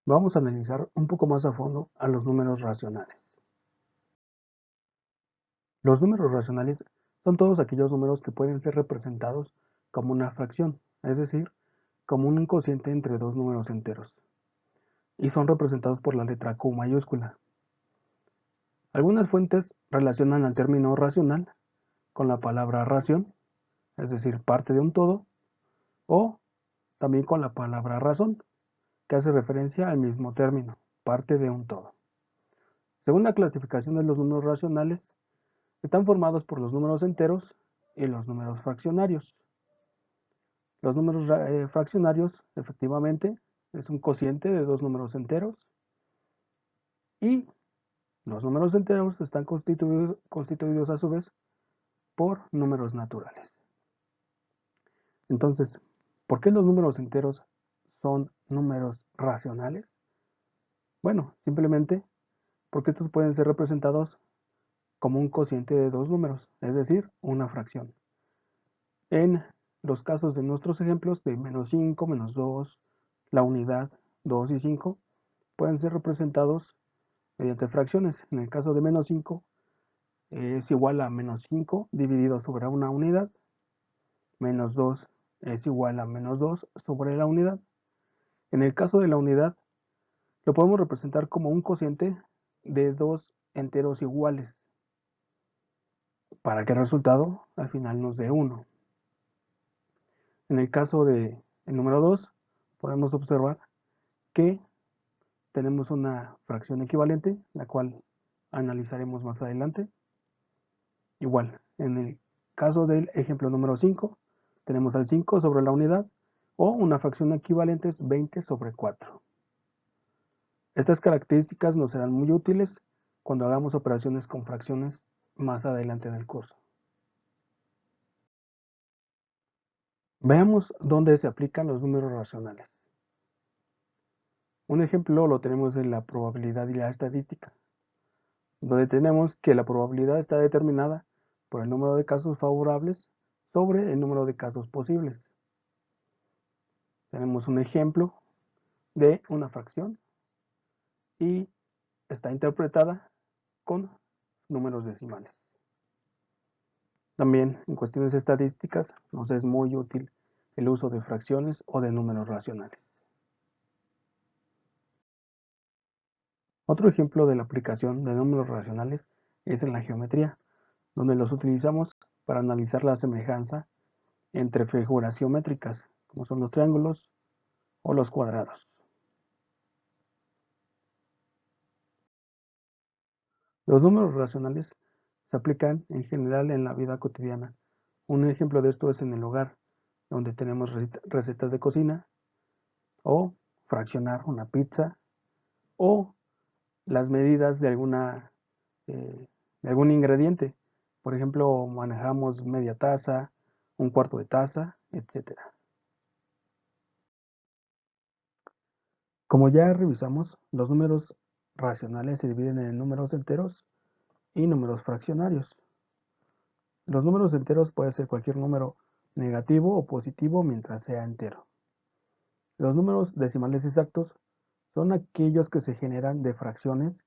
Vamos a analizar un poco más a fondo a los números racionales. Los números racionales son todos aquellos números que pueden ser representados como una fracción, es decir, como un cociente entre dos números enteros, y son representados por la letra Q mayúscula. Algunas fuentes relacionan al término racional con la palabra ración, es decir, parte de un todo, o también con la palabra razón, que hace referencia al mismo término, parte de un todo. Según la clasificación de los números racionales, están formados por los números enteros y los números fraccionarios. Los números fraccionarios, efectivamente, es un cociente de dos números enteros y los números enteros están constituidos a su vez por números naturales. Entonces, ¿por qué los números enteros son números racionales? Bueno, simplemente porque estos pueden ser representados como un cociente de dos números, es decir, una fracción. En los casos de nuestros ejemplos de menos 5, menos 2, la unidad 2 y 5 pueden ser representados mediante fracciones. En el caso de menos 5 es igual a menos 5 dividido sobre una unidad, menos 2 es igual a menos 2 sobre la unidad. En el caso de la unidad lo podemos representar como un cociente de dos enteros iguales para que el resultado al final nos dé 1. En el caso del número 2 podemos observar que tenemos una fracción equivalente, la cual analizaremos más adelante. Igual, en el caso del ejemplo número 5, tenemos al 5 sobre la unidad, o una fracción equivalente es 20 sobre 4. Estas características nos serán muy útiles cuando hagamos operaciones con fracciones más adelante en el curso. Veamos dónde se aplican los números racionales. Un ejemplo lo tenemos en la probabilidad y la estadística, donde tenemos que la probabilidad está determinada por el número de casos favorables sobre el número de casos posibles. Tenemos un ejemplo de una fracción y está interpretada con números decimales. También en cuestiones estadísticas nos es muy útil el uso de fracciones o de números racionales. Otro ejemplo de la aplicación de números racionales es en la geometría, donde los utilizamos para analizar la semejanza entre figuras geométricas, como son los triángulos o los cuadrados. Los números racionales se aplican en general en la vida cotidiana. Un ejemplo de esto es en el hogar, donde tenemos recetas de cocina, o fraccionar una pizza, o las medidas de algún ingrediente. Por ejemplo, manejamos media taza, un cuarto de taza, etc. Como ya revisamos, los números racionales se dividen en números enteros y números fraccionarios. Los números enteros pueden ser cualquier número negativo o positivo mientras sea entero. Los números decimales exactos son aquellos que se generan de fracciones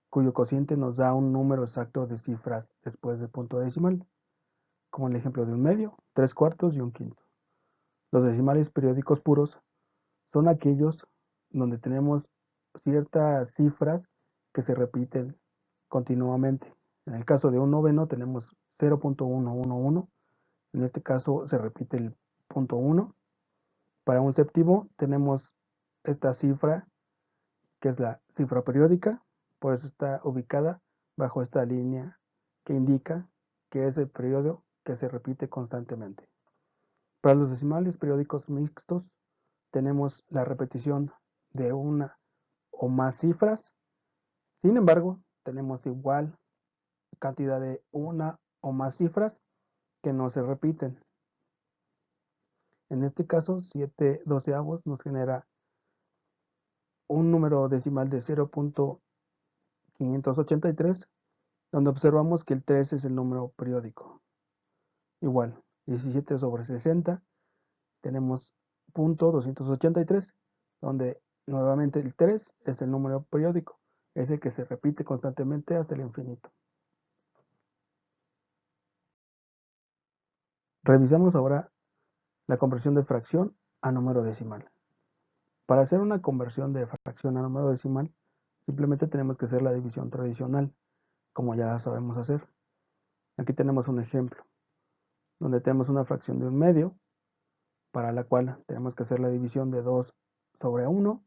cuyo cociente nos da un número exacto de cifras después del punto decimal, como el ejemplo de un medio, tres cuartos y un quinto. Los decimales periódicos puros son aquellos donde tenemos ciertas cifras que se repiten continuamente. En el caso de un noveno tenemos 0.111, en este caso se repite el punto 1. Para un séptimo tenemos esta cifra, que es la cifra periódica, por eso está ubicada bajo esta línea que indica que es el periodo que se repite constantemente. Para los decimales periódicos mixtos tenemos la repetición de una o más cifras. Sin embargo, tenemos igual cantidad de una o más cifras que no se repiten. En este caso, 7 doceavos nos genera un número decimal de 0.583, donde observamos que el 3 es el número periódico. Igual, 17 sobre 60, tenemos .283, donde Nuevamente el 3 es el número periódico, ese que se repite constantemente hasta el infinito. Revisamos ahora la conversión de fracción a número decimal. Para hacer una conversión de fracción a número decimal, simplemente tenemos que hacer la división tradicional, como ya sabemos hacer. Aquí tenemos un ejemplo, donde tenemos una fracción de 1/2, para la cual tenemos que hacer la división de 2 sobre 1.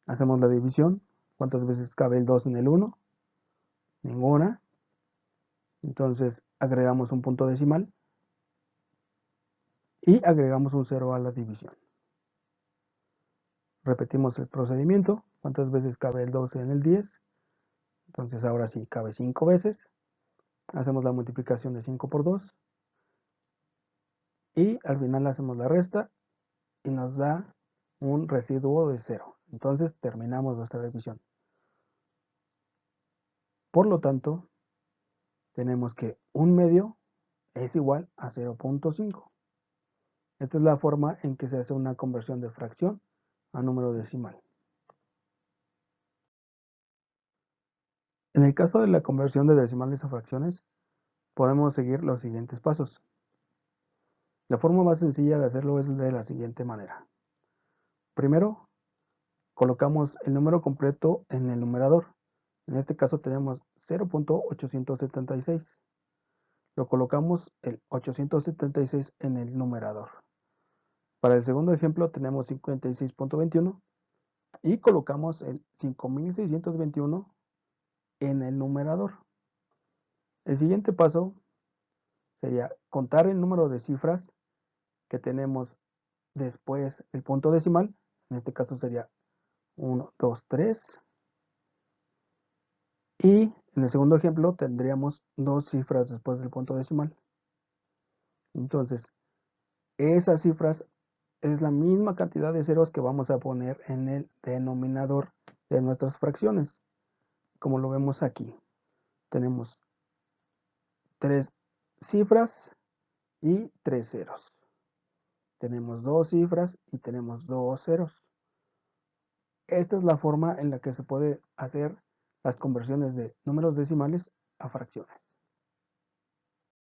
Hacemos la división. ¿Cuántas veces cabe el 2 en el 1? Ninguna. Entonces agregamos un punto decimal y agregamos un 0 a la división. Repetimos el procedimiento. ¿Cuántas veces cabe el 12 en el 10? Entonces ahora sí, cabe 5 veces. Hacemos la multiplicación de 5 por 2. Y al final hacemos la resta y nos da un residuo de 0. Entonces terminamos nuestra división. Por lo tanto, tenemos que 1/2 es igual a 0.5. Esta es la forma en que se hace una conversión de fracción a número decimal. En el caso de la conversión de decimales a fracciones, podemos seguir los siguientes pasos. La forma más sencilla de hacerlo es de la siguiente manera. Primero, colocamos el número completo en el numerador. En este caso tenemos 0.876. Lo colocamos el 876 en el numerador. Para el segundo ejemplo tenemos 56.21 y colocamos el 5621 en el numerador. El siguiente paso sería contar el número de cifras que tenemos después del punto decimal. En este caso sería 1, 2, 3. Y en el segundo ejemplo tendríamos 2 cifras después del punto decimal. Entonces, esas cifras es la misma cantidad de ceros que vamos a poner en el denominador de nuestras fracciones. Como lo vemos aquí, tenemos 3 cifras y 3 ceros. Tenemos 2 cifras y tenemos 2 ceros. Esta es la forma en la que se puede hacer las conversiones de números decimales a fracciones.